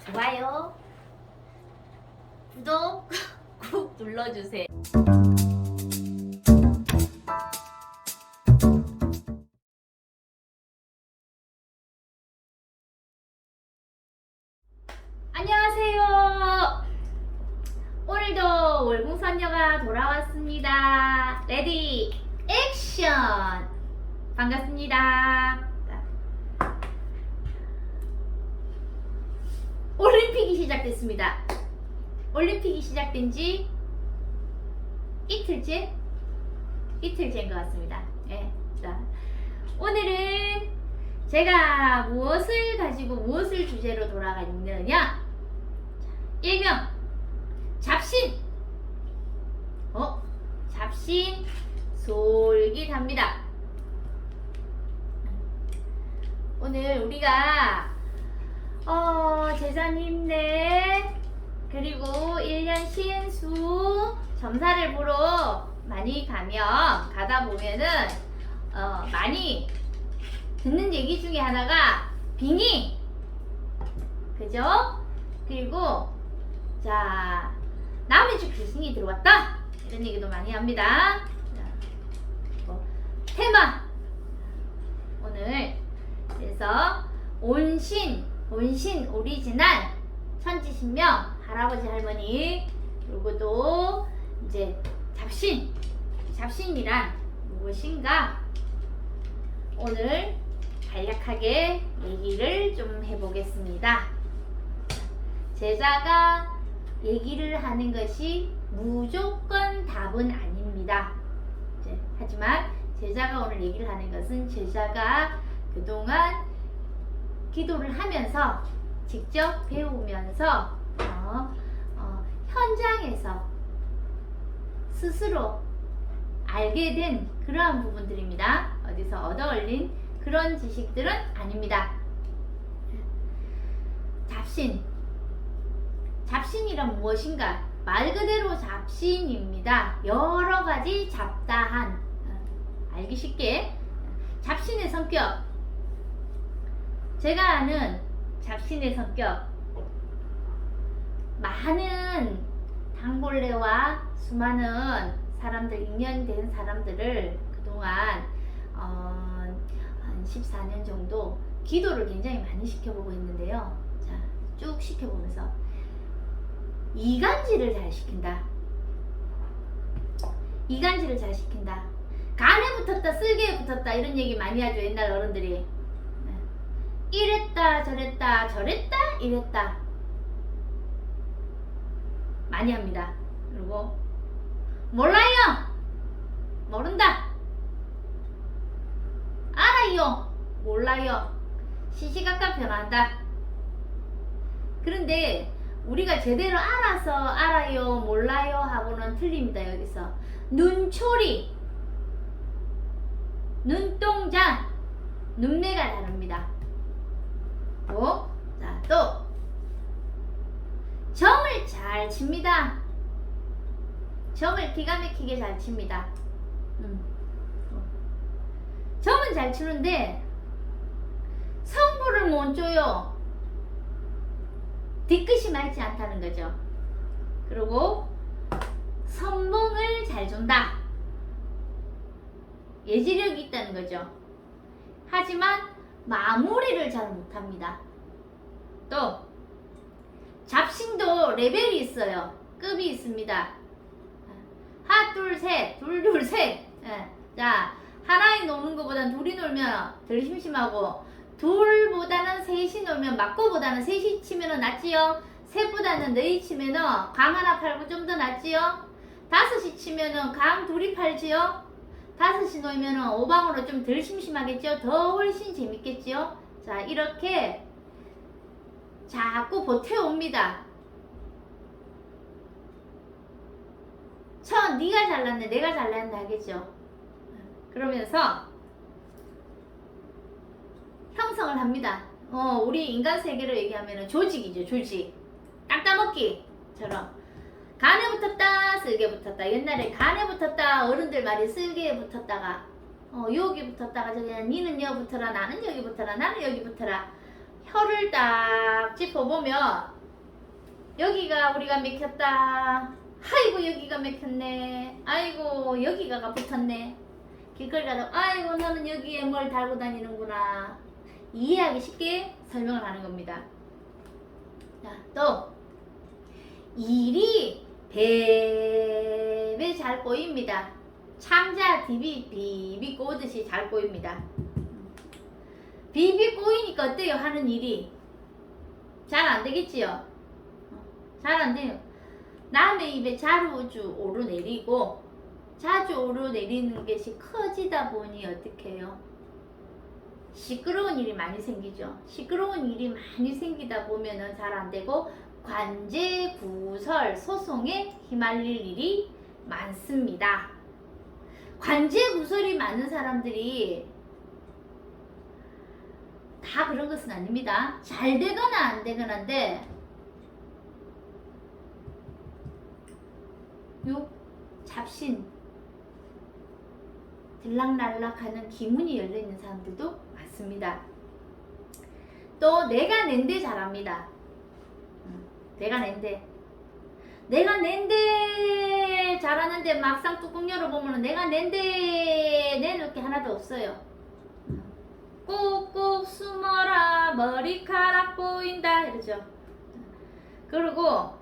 좋아요, 구독 꾹 눌러주세요. 안녕하세요. 오늘도 월궁선녀가 돌아왔습니다. 레디 액션. 반갑습니다. 올림픽이 시작됐습니다. 올림픽이 시작된 지 이틀째인 것 같습니다. 네. 자, 오늘은 제가 무엇을 가지고 무엇을 주제로 돌아가 있느냐? 일명 잡신. 잡신 솔깃합니다. 오늘 우리가 제자님네 그리고 1년 신수 점사를 보러 많이 가다 보면은 많이 듣는 얘기 중에 하나가 빙의, 그죠? 그리고 자, 남의 집 귀신이 들어왔다 이런 얘기도 많이 합니다. 자, 테마 오늘 그래서 온신 오리지널 천지신명 할아버지 할머니, 그리고 또 이제 잡신이란 무엇인가 오늘 간략하게 얘기를 좀 해보겠습니다. 제자가 얘기를 하는 것이 무조건 답은 아닙니다. 하지만 제자가 오늘 얘기를 하는 것은 제자가 그동안 기도를 하면서 직접 배우면서 현장에서 스스로 알게 된 그러한 부분들입니다. 어디서 얻어올린 그런 지식들은 아닙니다. 잡신이란 무엇인가? 말 그대로 잡신입니다. 여러 가지 잡다한, 알기 쉽게 잡신의 성격. 제가 아는 잡신의 성격, 많은 당골레와 수많은 사람들, 인연된 사람들을 그동안 한 14년 정도 기도를 굉장히 많이 시켜보고 있는데요. 자, 쭉 시켜보면서 이간질을 잘 시킨다. 간에 붙었다, 쓸개에 붙었다 이런 얘기 많이 하죠, 옛날 어른들이. 이랬다 저랬다 이랬다 많이 합니다. 그리고 몰라요, 모른다, 알아요, 몰라요, 시시각각 변한다. 그런데 우리가 제대로 알아서 알아요 몰라요 하고는 틀립니다. 여기서 눈초리, 눈동자, 눈매가 다릅니다. 또 점을 잘 칩니다. 점을 기가 막히게 잘 칩니다. 점은 잘 치는데 성부를 못 줘요. 뒤끝이 맑지 않다는 거죠. 그리고 선봉을 잘 준다. 예지력이 있다는 거죠. 하지만 마무리를 잘 못합니다. 또 잡신도 레벨이 있어요. 급이 있습니다. 하나 둘 셋, 둘 셋. 자, 하나에 노는 것보다는 둘이 놀면 덜 심심하고, 둘보다는 셋이 놀면, 맞고보다는 셋이 치면 낫지요. 셋보다는 너희 치면 강 하나 팔고 좀 더 낫지요. 다섯이 치면 강 둘이 팔지요. 다섯이 놀면 오방으로 좀 덜 심심하겠죠. 더 훨씬 재밌겠지요. 자, 이렇게 자꾸 보태옵니다. 네가 잘났네, 내가 잘났네 하겠죠. 그러면서 형성을 합니다. 우리 인간 세계로 얘기하면 조직이죠, 조직. 땅따먹기처럼 간에 붙었다, 쓸개 붙었다. 옛날에 간에 붙었다 어른들 말이 쓸개에 붙었다가 여기 붙었다가 저기 니는 여기 붙어라, 나는 여기 붙어라, 나는 여기 붙어라. 혀를 딱 뒤집어 보면 여기가 우리가 맥혔다. 아이고 여기가 맥혔네. 아이고 여기가 붙었네. 길거리 가다 아이고 너는 여기에 뭘 달고 다니는구나. 이해하기 쉽게 설명을 하는 겁니다. 자, 또 일이 배배 잘 꼬입니다. 창자 비비 꼬듯이 잘 꼬입니다. 비비 꼬이니까 어때요? 하는 일이 잘 안 되겠지요? 잘 안 돼요. 남의 입에 자주 오르내리고 자주 오르내리는 것이 커지다 보니 어떻게 해요? 시끄러운 일이 많이 생기죠. 시끄러운 일이 많이 생기다 보면은 잘 안 되고 관제, 구설, 소송에 휘말릴 일이 많습니다. 관제, 구설이 많은 사람들이 다 그런 것은 아닙니다. 잘 되거나 안 되거나인데 요 잡신 들락날락하는 기문이 열려있는 사람들도 많습니다. 또 내가 낸데 잘합니다. 내가 낸데 잘하는데 막상 뚜껑 열어보면 내가 낸데 내놓을 게 하나도 없어요. 꾹꾹 숨어라 머리카락 보인다 이러죠. 그리고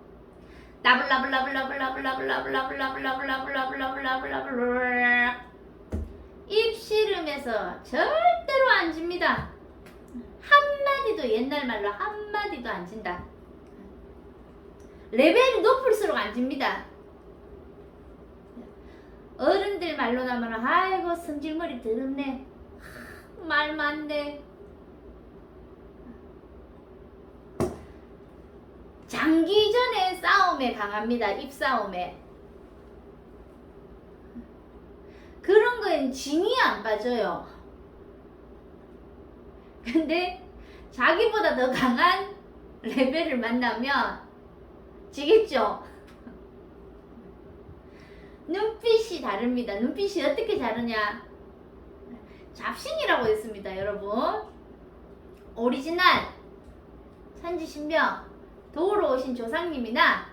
나블라블라블라블라블라블라블라블라블라블라블라블라블라블라블라블라블라 입 씨름해서 절대로 안 집니다. 한마디도 옛날 말로 한마디도 안 진다. 레벨이 높을수록 안 집니다. 어른들 말로 나면 아이고 성질머리 더럽네. 말 많네. 장기전의 싸움에 강합니다. 입싸움에. 그런 거엔 진이 안 빠져요. 근데 자기보다 더 강한 레벨을 만나면 지겠죠? 눈빛이 다릅니다. 눈빛이 어떻게 다르냐? 잡신이라고 했습니다, 여러분. 오리지널 천지신명 도우러 오신 조상님이나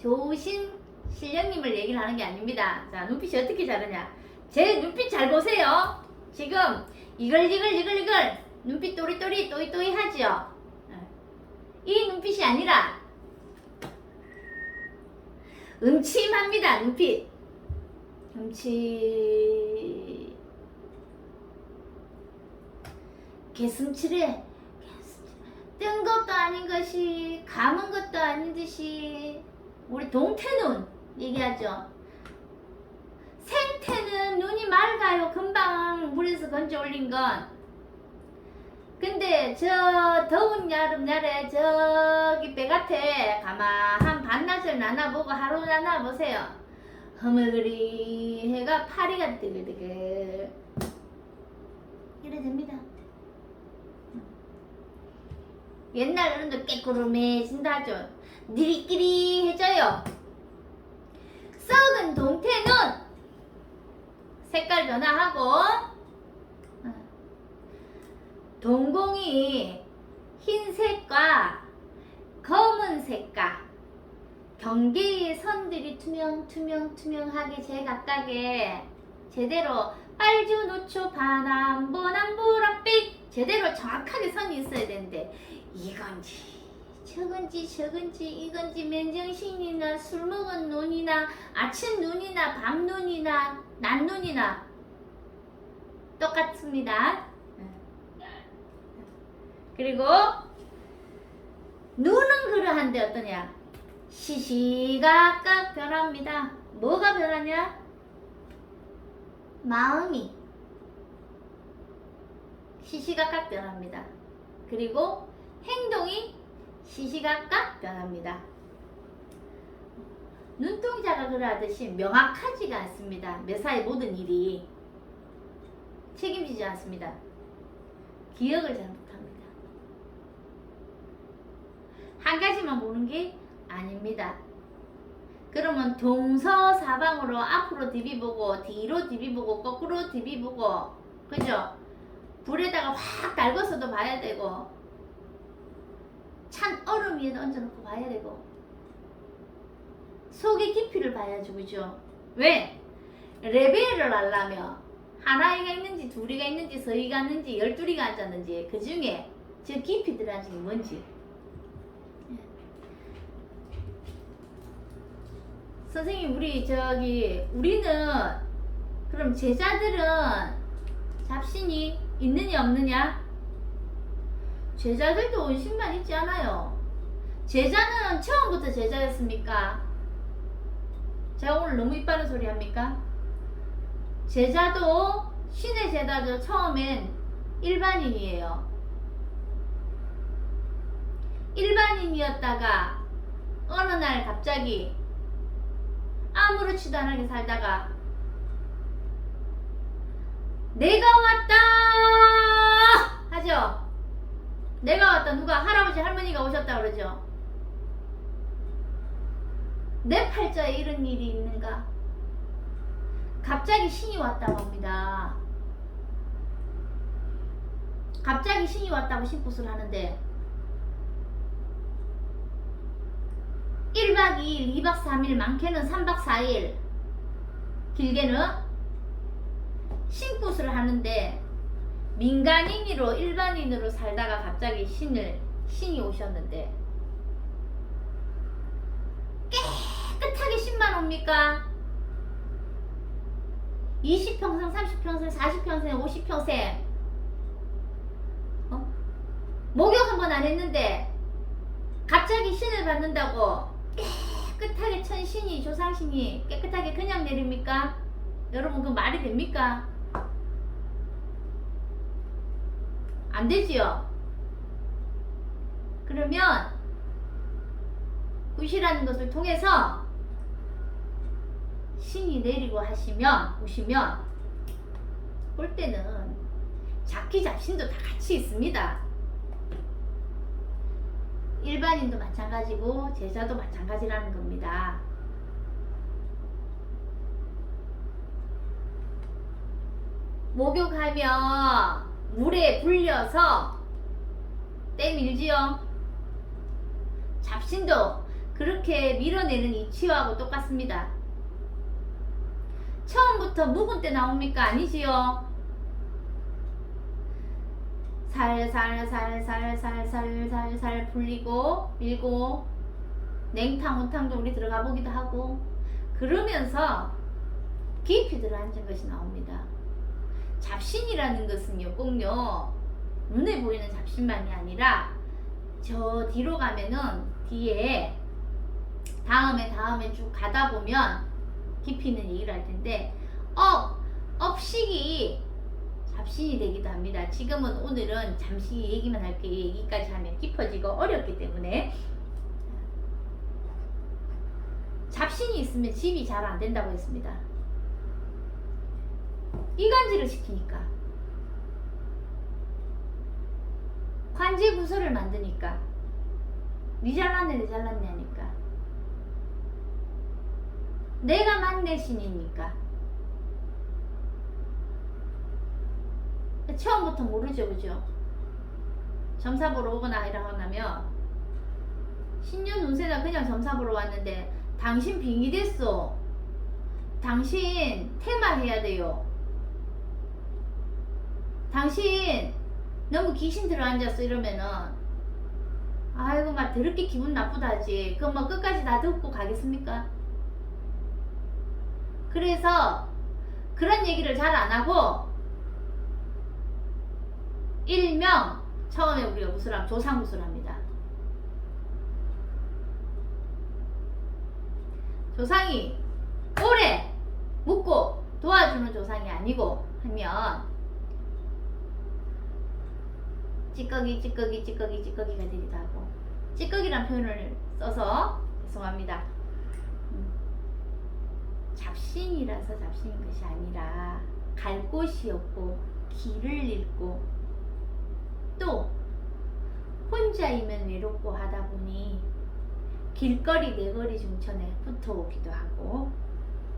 좋으신 신령님을 얘기를 하는 게 아닙니다. 자, 눈빛이 어떻게 다르냐? 제 눈빛 잘 보세요. 지금 이글 눈빛 또리또리 또이또이 하죠? 이 눈빛이 아니라 음침합니다. 눈빛 음침 개슴츠레 뜬 것도 아닌 것이 감은 것도 아닌 듯이 우리 동태눈 얘기하죠. 생태는 눈이 맑아요. 금방 물에서 건져 올린 건. 근데 저 더운 여름날에 저기 배같에 가만 반나절 나눠보고 하루 나눠보세요. 허물그리 해가 파리가 뜨글뜨글 이래 됩니다. 옛날 어른들 깨꾸름해진다 하죠. 니리끼리해져요. 썩은 동태는 색깔 변화하고 동공이 흰색과 검은색과 경계의 선들이 투명하게 제각각에 제대로 빨주 노초 파남보 남보랏빛 제대로 정확하게 선이 있어야 되는데 이건지 저건지 이건지 맨정신이나 술 먹은 눈이나 아침 눈이나 밤 눈이나 낮 눈이나 똑같습니다. 그리고 눈은 그러한데 어떠냐? 시시각각 변합니다. 뭐가 변하냐? 마음이 시시각각 변합니다. 그리고 행동이 시시각각 변합니다. 눈동자가 그러하듯이 명확하지가 않습니다. 매사의 모든 일이 책임지지 않습니다. 기억을 잘 못합니다. 한 가지만 보는 게 아닙니다. 그러면 동서사방으로 앞으로 디비보고 뒤로 디비보고 거꾸로 디비보고 그죠? 불에다가 확 달궈서도 봐야 되고 얼음 위에 얹어놓고 봐야 되고 속의 깊이를 봐야죠. 그죠? 왜? 레벨을 하려면 하나이가 있는지 둘이가 있는지 서희가 있는지 12이가 앉았는지 그 중에 저 깊이 들어간 게 뭔지 선생님 우리는 그럼 제자들은 잡신이 있느냐 없느냐? 제자들도 원신만 있지 않아요. 제자는 처음부터 제자였습니까? 제가 오늘 너무 이빠른 소리 합니까? 제자도 신의 제자도 처음엔 일반인이에요. 일반인이었다가 어느 날 갑자기 아무렇지도 않게 살다가 내가 왔다 하죠. 내가 왔다. 누가 할아버지 할머니가 오셨다 그러죠. 내 팔자에 이런 일이 있는가? 갑자기 신이 왔다고 합니다. 갑자기 신이 왔다고 신굿을 하는데 1박 2일, 2박 3일, 많게는 3박 4일, 길게는 신굿을 하는데 민간인으로 일반인으로 살다가 갑자기 신이 오셨는데 깨끗하게 신만 옵니까? 20평생, 30평생, 40평생, 50평생 목욕 한 번 안 했는데 갑자기 신을 받는다고 깨끗하게 천신이 조상신이 깨끗하게 그냥 내립니까? 여러분 그 말이 됩니까? 안 되지요. 그러면 굿이라는 것을 통해서 신이 내리고 오시면 볼 때는 잡기 잡신도 다 같이 있습니다. 일반인도 마찬가지고 제자도 마찬가지라는 겁니다. 목욕하며 물에 불려서 때밀지요. 잡신도 그렇게 밀어내는 이치하고 똑같습니다. 처음부터 묵은 때 나옵니까? 아니지요. 살살 불리고 밀고 냉탕 온탕도 우리 들어가 보기도 하고 그러면서 깊이 들어앉은 것이 나옵니다. 잡신이라는 것은요 꼭요 눈에 보이는 잡신만이 아니라 저 뒤로 가면은 뒤에 다음에 쭉 가다 보면 깊이 있는 얘기를 할 텐데 업식이 잡신이 되기도 합니다. 오늘은 잠시 얘기만 할게요. 얘기까지 하면 깊어지고 어렵기 때문에 잡신이 있으면 집이 잘 안 된다고 했습니다. 이간질을 시키니까 관제 구설을 만드니까 니 잘났네 내 잘났네 하니까 내가 만내 신이니까 처음부터 모르죠. 그죠? 점사 보러 오거나 이러고 나면 신년 운세나 그냥 점사 보러 왔는데 당신 빙의 됐어. 당신 테마 해야 돼요. 당신 너무 귀신 들어앉았어 이러면은 아이고 막 더럽게 기분 나쁘다지. 그럼 뭐 끝까지 다 듣고 가겠습니까? 그래서 그런 얘기를 잘 안 하고 일명 처음에 우리가 구슬하면 조상구슬합니다. 조상이 오래 묵고 도와주는 조상이 아니고 하면 찌꺼기가 되기도 하고 찌꺼기란 표현을 써서 죄송합니다. 잡신이라서 잡신인 것이 아니라 갈 곳이 없고 길을 잃고 또 혼자이면 외롭고 하다 보니 길거리 내거리 중천에 붙어오기도 하고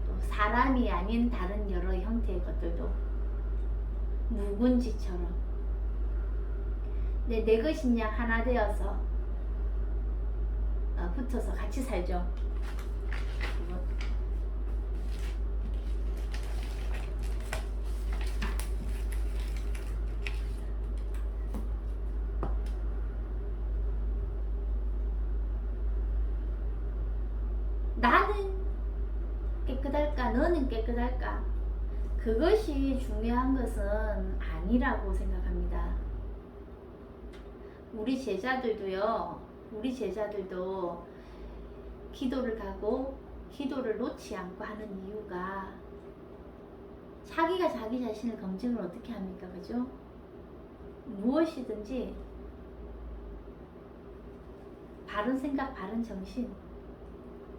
또 사람이 아닌 다른 여러 형태의 것들도 묵은지처럼 내 것인 양 하나 되어서 붙어서 같이 살죠. 나는 깨끗할까? 너는 깨끗할까? 그것이 중요한 것은 아니라고 생각합니다. 우리 제자들도 기도를 가고 기도를 놓지 않고 하는 이유가 자기가 자기 자신을 검증을 어떻게 합니까? 그죠? 무엇이든지 바른 생각, 바른 정신,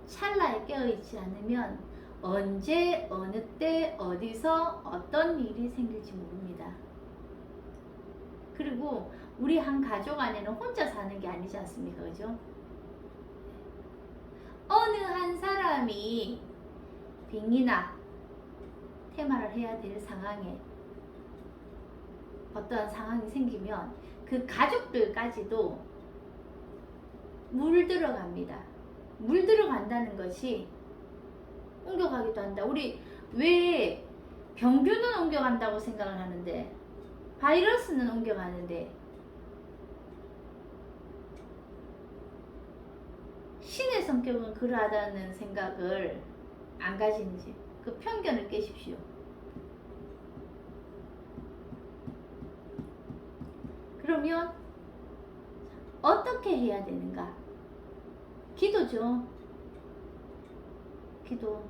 찰나에 깨어있지 않으면 언제, 어느 때, 어디서 어떤 일이 생길지 모릅니다. 그리고 우리 한 가족 안에는 혼자 사는 게 아니지 않습니까? 그죠? 어느 한 사람이 빙이나 테마를 해야 될 상황에 어떠한 상황이 생기면 그 가족들까지도 물들어갑니다. 물들어간다는 것이 옮겨가기도 한다. 우리 왜 병균은 옮겨간다고 생각을 하는데 바이러스는 옮겨가는데 신의 성격은 그러하다는 생각을 안 가지는지 그 편견을 깨십시오. 그러면 어떻게 해야 되는가? 기도죠. 기도.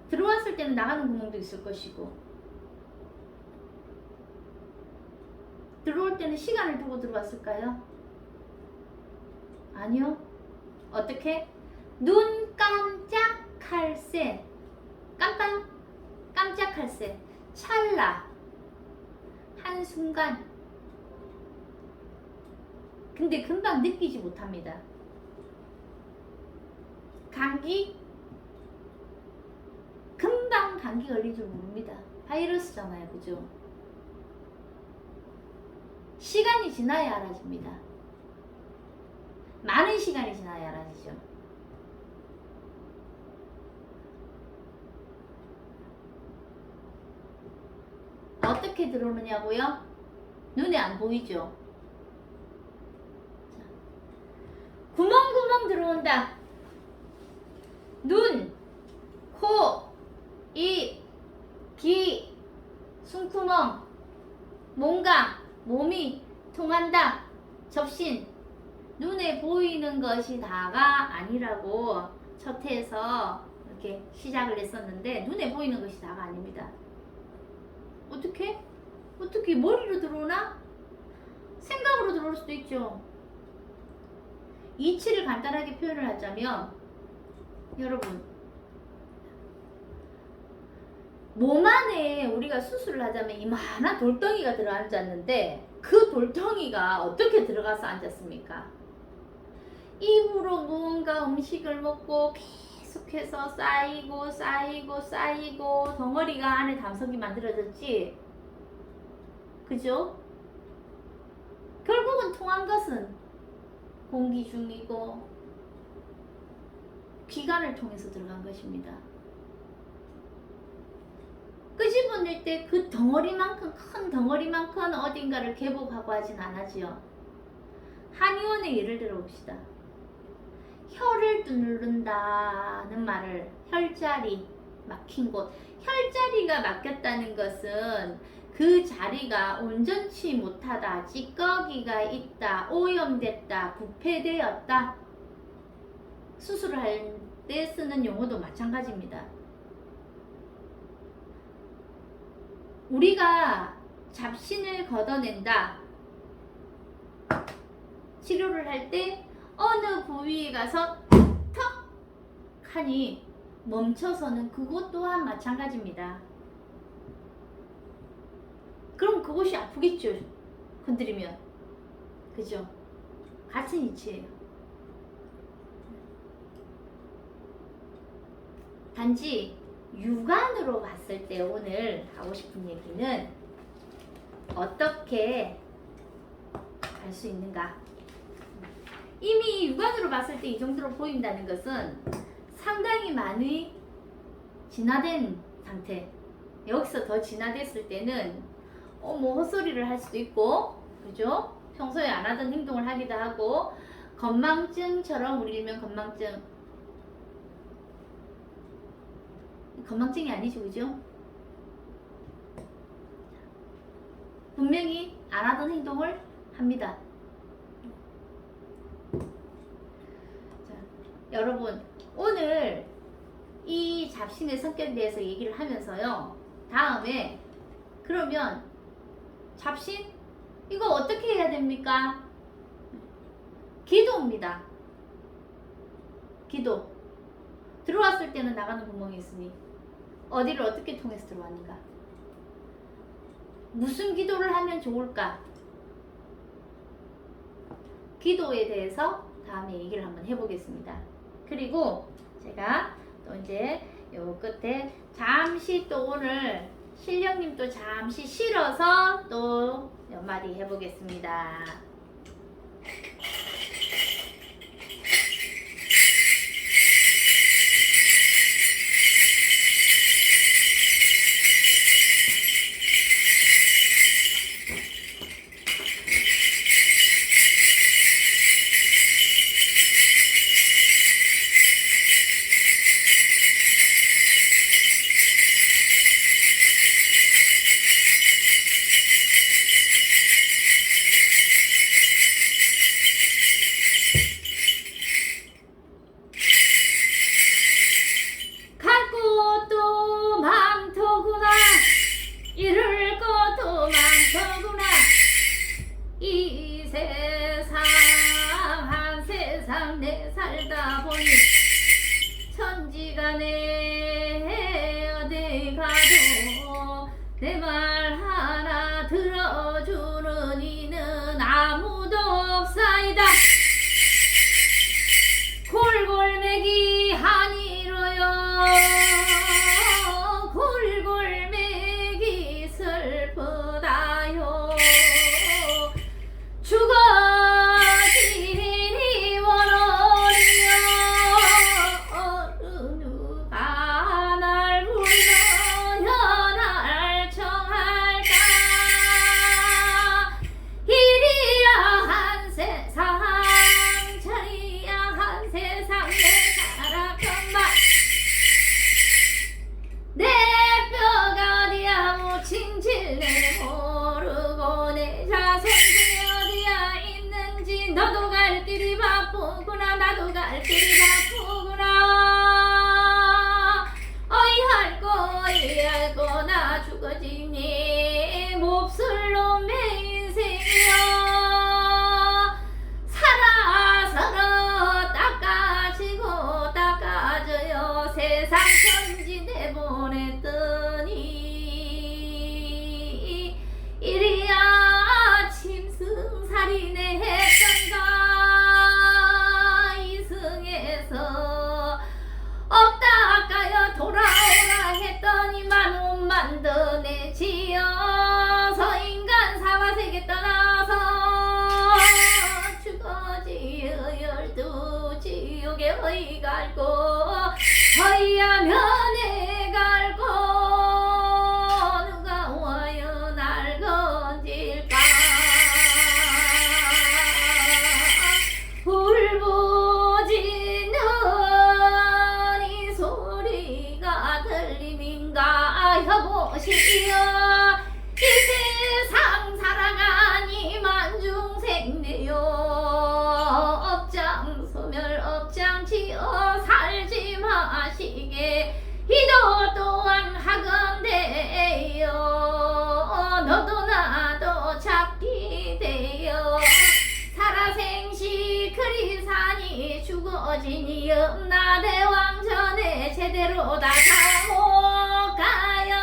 들어왔을 때는 나가는 구멍도 있을 것이고 들어올 때는 시간을 두고 들어왔을까요? 아니요. 어떻게? 눈 깜짝할 새 깜짝할 새 찰나 한순간 근데 금방 느끼지 못합니다. 감기 금방 감기 걸릴 줄 모릅니다. 바이러스잖아요. 그죠? 시간이 지나야 알아집니다. 많은 시간이 지나야 알아지죠. 어떻게 들어오느냐고요? 눈에 안 보이죠? 구멍구멍 들어온다. 눈, 코, 입, 귀, 숨구멍, 뭔가 몸이 통한다. 접신. 눈에 보이는 것이 다가 아니라고 첫 회에서 이렇게 시작을 했었는데 눈에 보이는 것이 다가 아닙니다. 어떻게? 어떻게 머리로 들어오나? 생각으로 들어올 수도 있죠. 이치를 간단하게 표현을 하자면 여러분 몸 안에 우리가 수술을 하자면 이만한 돌덩이가 들어앉았는데 그 돌덩이가 어떻게 들어가서 앉았습니까? 입으로 무언가 음식을 먹고 계속해서 쌓이고 덩어리가 안에 담석이 만들어졌지. 그죠? 결국은 통한 것은 공기 중이고 기관을 통해서 들어간 것입니다. 끄집어낼 때 그 덩어리만큼 큰 덩어리만큼 어딘가를 개복하고 하진 않았지요. 한의원의 예를 들어 봅시다. 혀를 누른다는 말을 혈자리 막힌 곳 혈자리가 막혔다는 것은 그 자리가 온전치 못하다, 찌꺼기가 있다, 오염됐다, 부패되었다. 수술을 할 때 쓰는 용어도 마찬가지입니다. 우리가 잡신을 걷어낸다. 치료를 할 때 어느 부위에 가서 턱 하니 멈춰서는 그것 또한 마찬가지입니다. 그럼 그곳이 아프겠죠. 건드리면. 그죠? 같은 이치예요. 단지 육안으로 봤을 때 오늘 하고 싶은 얘기는 어떻게 알 수 있는가? 이미 육안으로 봤을 때 이 정도로 보인다는 것은 상당히 많이 진화된 상태. 여기서 더 진화됐을 때는 뭐 헛소리를 할 수도 있고, 그죠? 평소에 안 하던 행동을 하기도 하고, 건망증처럼 우리 일명 건망증이 아니죠, 그죠? 분명히 안 하던 행동을 합니다. 자, 여러분, 오늘 이 잡신의 성격에 대해서 얘기를 하면서요, 다음에 그러면 잡신? 이거 어떻게 해야 됩니까? 기도입니다. 기도. 들어왔을 때는 나가는 구멍이 있으니 어디를 어떻게 통해서 들어왔는가? 무슨 기도를 하면 좋을까? 기도에 대해서 다음에 얘기를 한번 해보겠습니다. 그리고 제가 또 이제 요 끝에 잠시 또 오늘 신령님 또 잠시 실어서 또 몇 마디 해보겠습니다. 내 살다 보니 천지간에 어디 가도 내 말 하나 들어주는 이는 아무도 없사이다. 골골매기 하니로요. 골골매기 슬프다요. 죽어지니 원원이여. 어느가 날 불러여 날 청할까. 이리야 한 세상 저리야 한 세상 내 살아간만 내 뼈가 어디야 묻힌 질내 모르고 내 자손이 어디야 있는지. 너도 갈 길이 바쁘구나 나도 갈 길이 바쁘구나. 어이할꼬 어이할꼬 나 죽어지니 몹쓸 놈의 인생이여. 살아서러 닦아지고 닦아져요. 세상 천지 내보냈더니 이리야 짐승살이네 했던가. 이승에서 없다가요 돌아오라 했더니만 옷만 더 내지어서 인간 사화세계 떠나서 죽어지어 열두 지옥에 허이 갈고 허이야 면에 갈고 누가 와요 날 건질까. 울부짖는 이 소리가 들림인가 여보시여. 이 세상 살아가니만 중생내요. 업장소멸 업장지어 살지 마시게 이도 또한 하건대요. 너도 나도 잡기 돼요. 살아생시 그리사니 죽어지니 음나대왕전에 제대로 다 못 가요.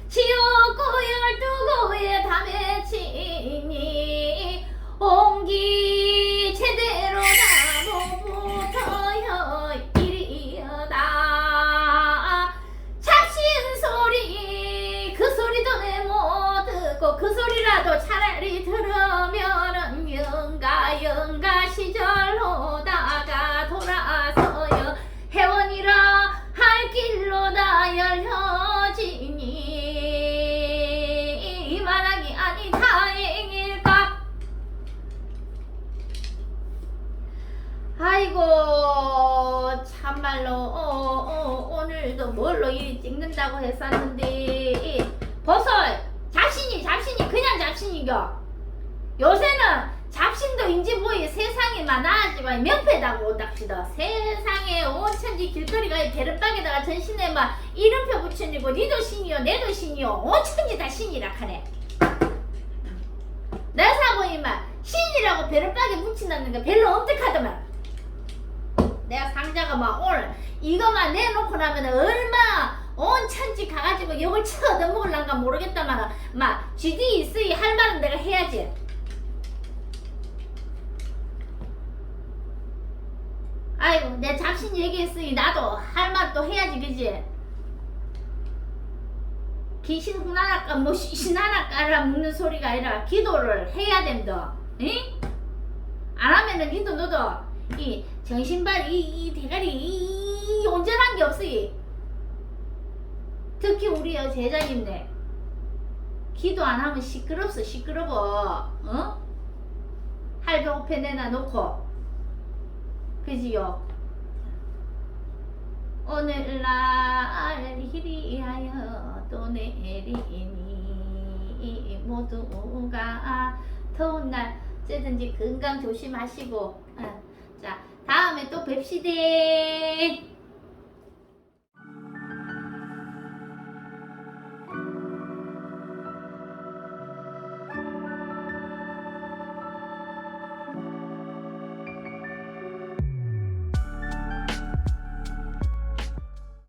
지옥고 12고에 다 맺히니 옹기 제대로 다 못 붙어요. 이리여다 잡신 소리 그 소리도 내 못 듣고 잡신이라고 했었는데 벌써 잡신이 그냥 잡신이겨. 요새는 잡신도 인지 뭐이 세상이 많아지고 명패다고 오닥시다. 세상에 온천지 길거리가 베른박에다가 전신에 막 이름표 붙여니고 니도 신이요 내도 신이요 온천지 다 신이라 하네. 내 사고 이마 신이라고 베른박에 붙인다는 거 별로 엄격하더만. 내가 상자가 막 오늘 이거만 내놓고 나면 얼마 온천지 가가지고 이걸 쳐 얻어먹을란가 모르겠다만 막 GD 있으이 할 말은 내가 해야지. 아이고 내 잡신 얘기했으니 나도 할 말 또 해야지 그지? 귀신 훈하나까 뭐 신하나까라 묻는 소리가 아니라 기도를 해야 된다. 응? 안 하면은 니도 너도 이 정신발 이 대가리 이 온전한 게 없으니. 특히 우리 제자님네 기도 안 하면 시끄러워. 어? 할배고패 내놔 놓고 그지요? 오늘날 희리하여 또 내리니 모두가 더운 날 어쨌든지 건강 조심하시고 자 다음에 또 뵙시대.